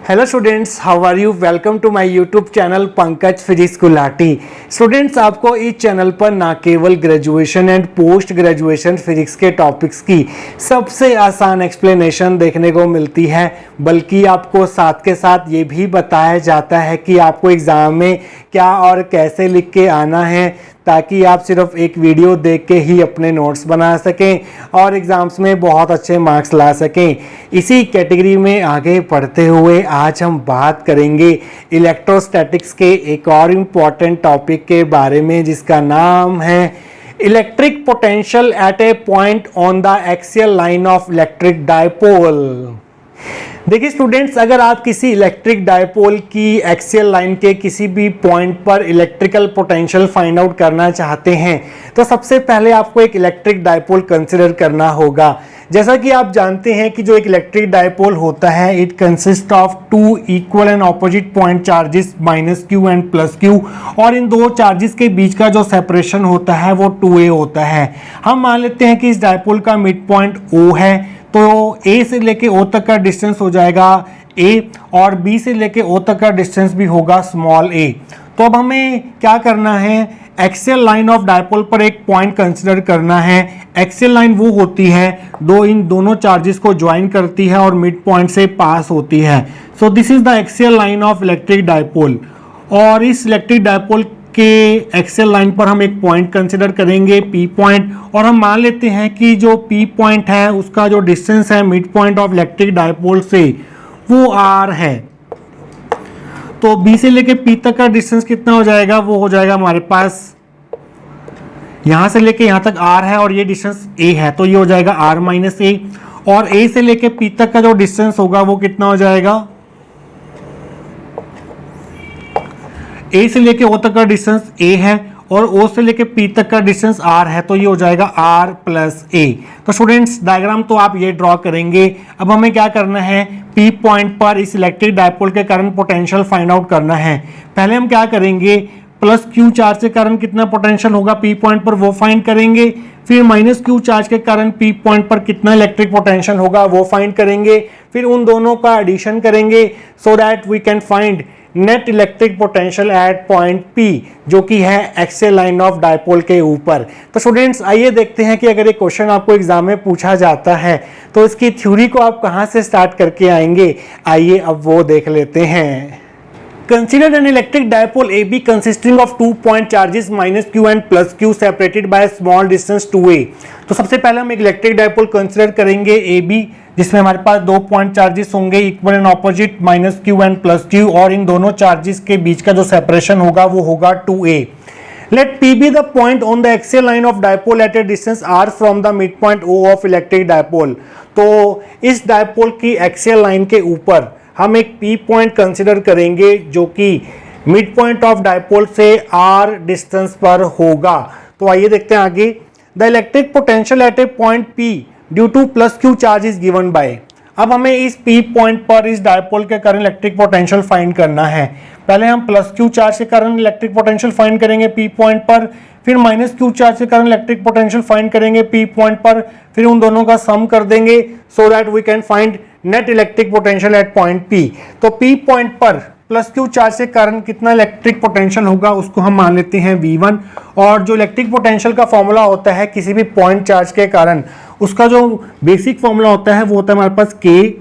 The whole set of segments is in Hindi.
Hello students, how are you. Welcome to my YouTube channel Pankaj physics Gulati. Students, आपको इस चैनल पर ना केवल graduation and post graduation physics के टॉपिक्स की सबसे आसान एक्सप्लेनेशन देखने को मिलती है, बल्कि आपको साथ के साथ ये भी बताया जाता है कि आपको एग्ज़ाम में क्या और कैसे लिख के आना है, ताकि आप सिर्फ एक वीडियो देख के ही अपने नोट्स बना सकें और एग्ज़ाम्स में बहुत अच्छे मार्क्स ला सकें। इसी कैटेगरी में आगे बढ़ते हुए आज हम बात करेंगे इलेक्ट्रोस्टैटिक्स के एक और इम्पॉर्टेंट टॉपिक के बारे में, जिसका नाम है electric potential eight A point on the axial line of electric dipole. देखिए स्टूडेंट्स, अगर आप किसी इलेक्ट्रिक डायपोल की एक्सियल लाइन के किसी भी पॉइंट पर इलेक्ट्रिकल पोटेंशियल फाइंड आउट करना चाहते हैं तो सबसे पहले आपको एक इलेक्ट्रिक डायपोल कंसिडर करना होगा। जैसा कि आप जानते हैं कि जो एक इलेक्ट्रिक डायपोल होता है, it consist of two equal and opposite point charges minus Q and plus Q, और इन दो चार्जेस के बीच का जो सेपरेशन होता है वो 2a होता है। हम मान लेते हैं कि इस डायपोल का मिड पॉइंट O है, तो A से लेके O तक का डिस्टेंस हो जाएगा A और B से लेके O तक का डिस्टेंस भी होगा स्मॉल a। तो अब हमें क्या करना है, एक्सियल लाइन ऑफ डायपोल पर एक पॉइंट कंसिडर करना है। एक्सियल लाइन वो होती है इन दोनों चार्जेस को ज्वाइन करती है और मिड पॉइंट से पास होती है। So this is the axial line of electric dipole, और इस इलेक्ट्रिक डायपोल के एक्सियल लाइन पर हम एक पॉइंट कंसिडर करेंगे P पॉइंट, और हम मान लेते हैं कि जो P पॉइंट है उसका जो डिस्टेंस है mid point of electric dipole से वो R है। तो B से लेके P तक का डिस्टेंस कितना हो जाएगा, वो हो जाएगा हमारे पास यहां से लेके यहां तक R है और ये डिस्टेंस A है, तो ये हो जाएगा R माइनस A। और A से लेके P तक का जो डिस्टेंस होगा वो कितना हो जाएगा, A से लेके O तक का डिस्टेंस A है और O से लेके P तक का डिस्टेंस R है, तो ये हो जाएगा R प्लस A। तो स्टूडेंट्स, डायग्राम तो आप ये ड्रॉ करेंगे। अब हमें क्या करना है, P पॉइंट पर इस इलेक्ट्रिक डायपोल के कारण पोटेंशियल फाइंड आउट करना है। पहले हम क्या करेंगे, प्लस Q चार्ज के कारण कितना पोटेंशियल होगा P पॉइंट पर वो फाइंड करेंगे। फिर माइनस Q चार्ज के कारण P पॉइंट पर कितना इलेक्ट्रिक पोटेंशियल होगा वो फाइंड करेंगे। फिर उन दोनों का एडिशन करेंगे so that we can find net electric potential at point P, जो कि है एक्सियल लाइन ऑफ डायपोल के ऊपर। तो स्टूडेंट्स, आइए देखते हैं कि अगर एक क्वेश्चन आपको एग्जाम में पूछा जाता है तो इसकी थ्योरी को आप कहां से स्टार्ट करके आएंगे। आइए अब वो देख लेते हैं। Consider an electric dipole AB consisting of 2 point charges minus q and plus q separated by a small distance 2a। तो सबसे पहले हम एक इलेक्ट्रिक डायपोल कंसिडर करेंगे AB, जिसमें हमारे पास 2 पॉइंट चार्जेस होंगे equal and opposite minus q and plus q, और इन दोनों चार्जेस के बीच का जो सेपरेशन होगा वो होगा 2a। Let P be the point on the axial line of dipole at a distance r from the midpoint O of electric dipole। तो इस डायपोल की एक्सियल लाइन के ऊपर हम एक P पॉइंट कंसिडर करेंगे जो कि मिड पॉइंट ऑफ डायपोल से R डिस्टेंस पर होगा। तो आइए देखते हैं आगे। The electric potential eight A point P due two plus Q charge is given bye. अब हमें इस P पॉइंट पर इस डायपोल के कारण इलेक्ट्रिक पोटेंशियल फाइंड करना है। पहले हम प्लस Q चार्ज के कारण इलेक्ट्रिक पोटेंशियल फाइंड करेंगे P पॉइंट पर, फिर माइनस Q चार्ज के कारण इलेक्ट्रिक पोटेंशियल फाइंड करेंगे P पॉइंट पर, फिर उन दोनों का सम कर देंगे so that we can find net electric potential at point P। तो P पॉइंट पर प्लस Q चार्ज के कारण कितना इलेक्ट्रिक पोटेंशियल होगा उसको हम मान लेते हैं V1, और जो इलेक्ट्रिक पोटेंशियल का फॉर्मूला होता है किसी भी पॉइंट चार्ज के कारण, उसका जो बेसिक फॉर्मूला होता है वो होता है हमारे पास K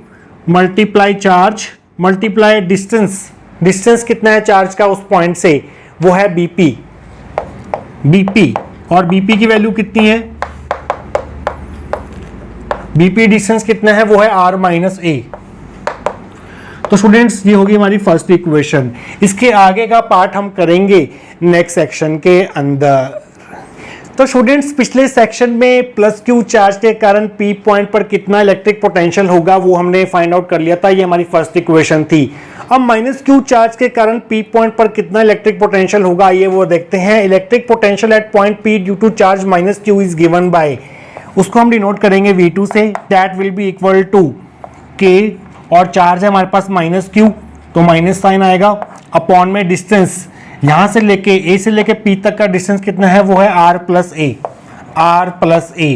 multiply charge multiply distance. Distance कितना है चार्ज का उस पॉइंट से, वो है BP, और BP की वैल्यू कितनी है, BP डिस्टेंस कितना है वो है R माइनस A। तो स्टूडेंट्स, ये होगी हमारी फर्स्ट इक्वेशन। इसके आगे का पार्ट हम करेंगे नेक्स्ट सेक्शन के अंदर। तो स्टूडेंट्स, पिछले सेक्शन में प्लस Q चार्ज के कारण P पॉइंट पर कितना इलेक्ट्रिक पोटेंशियल होगा वो हमने फाइंड आउट कर लिया था, ये हमारी फर्स्ट इक्वेशन थी। अब माइनस Q चार्ज के कारण P पॉइंट पर कितना इलेक्ट्रिक पोटेंशियल होगा ये वो देखते हैं। Electric potential at point P due to charge minus Q is given by, उसको हम डिनोट करेंगे V2 से, that will be equal to K, और चार्ज है हमारे पास माइनस Q, तो माइनस साइन आएगा, अपॉन में डिस्टेंस यहां से लेके A से लेके P तक का डिस्टेंस कितना है वो है R प्लस A।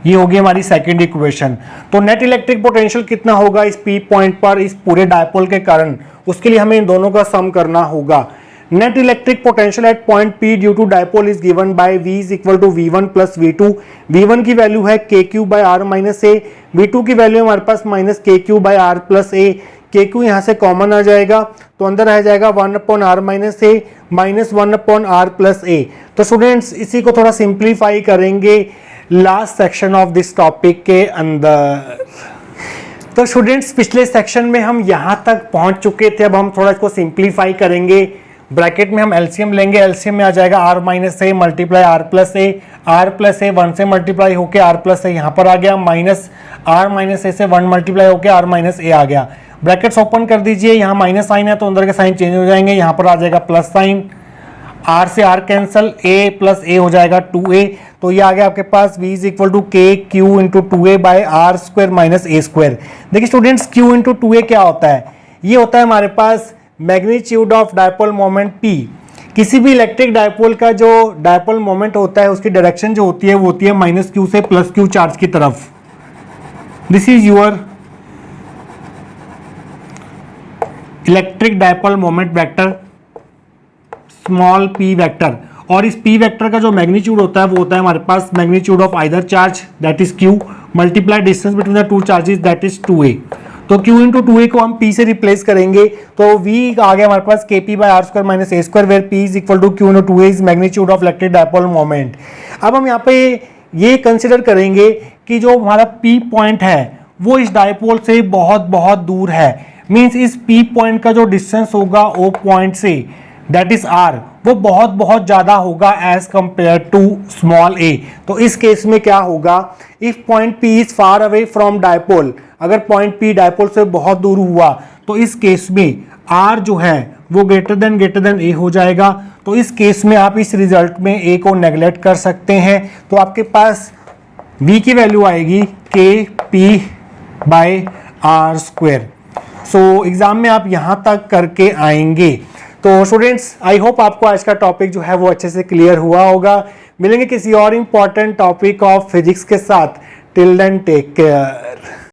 ये होगी हमारी सेकंड इक्वेशन। तो नेट इलेक्ट्रिक पोटेंशियल कितना होगा इस पी पॉइंट पर इस पूरे डायपोल के कारण, उसके लिए हमें इन दोनों का सम करना होगा। Net electric potential at point P due to dipole is given by V is equal to V1 plus V2। V1 की वैल्यू है KQ by R minus A, V2 की वैल्यू हमारे पास minus KQ by R plus A। KQ यहाँ से कॉमन आ जाएगा तो अंदर रह जाएगा 1 upon R minus A minus 1 upon R plus A। तो स्टूडेंट्स इसी को थोड़ा सिंप्लीफाई करेंगे last section of this topic के अंदर। तो स्टूडेंट्स पिछले सेक्शन में हम यहाँ तक पहुँच चुके थे, अब हम थोड़ा इसको सिंप्लीफाई करेंगे। ब्रैकेट में हम एलसीएम लेंगे, एलसीएम में आ जाएगा R minus A multiply R plus A, R plus ए 1 से मल्टीप्लाई होके R प्लस ए यहाँ पर आ गया, माइनस R माइनस ए से 1 मल्टीप्लाई होके R माइनस ए आ गया। ब्रैकेट्स ओपन कर दीजिए, यहाँ माइनस साइन है तो अंदर के साइन चेंज हो जाएंगे, यहाँ पर आ जाएगा प्लस साइन, R से R cancel, A plus A हो जाएगा 2A। तो ये आ गया आपके पास V is equal to K Q into 2A by are square minus A square. देखिए स्टूडेंट्स Q इंटू 2A क्या होता है, ये होता है हमारे पास magnitude of dipole moment P। किसी भी इलेक्ट्रिक डायपोल का जो डायपोल मोमेंट होता है उसकी डायरेक्शन जो होती है वो होती है माइनस Q से प्लस Q चार्ज की तरफ। This is your electric dipole moment vector small p vector. और इस p वेक्टर का जो मैग्नीट्यूड होता है वो होता है हमारे पास magnitude of either charge that is q multiply distance between the two charges that is 2a। तो q इंटू 2a को हम p से रिप्लेस करेंगे तो v आ गया हमारे पास kp by are square minus A square where p is equal to q into 2a is magnitude of electric dipole moment. अब हम यहाँ पे ये कंसिडर करेंगे कि जो हमारा p पॉइंट है वो इस डायपोल से बहुत बहुत दूर है, मीन्स इस p पॉइंट का जो डिस्टेंस होगा o पॉइंट से दैट इज r वो बहुत बहुत ज्यादा होगा as compare to small a। तो इस केस में क्या होगा, if point p is far away from dipole, अगर पॉइंट p डायपोल से बहुत दूर हुआ तो इस केस में r जो है वो ग्रेटर देन a हो जाएगा। तो इस केस में आप इस रिजल्ट में a को नेगलेक्ट कर सकते हैं, तो आपके पास v की वैल्यू आएगी kp by are square. So exam में आप यहाँ तक करके आएंगे। तो स्टूडेंट्स आई होप आपको आज का टॉपिक जो है वो अच्छे से क्लियर हुआ होगा। मिलेंगे किसी और इम्पॉर्टेंट टॉपिक ऑफ फिजिक्स के साथ। Till then take care.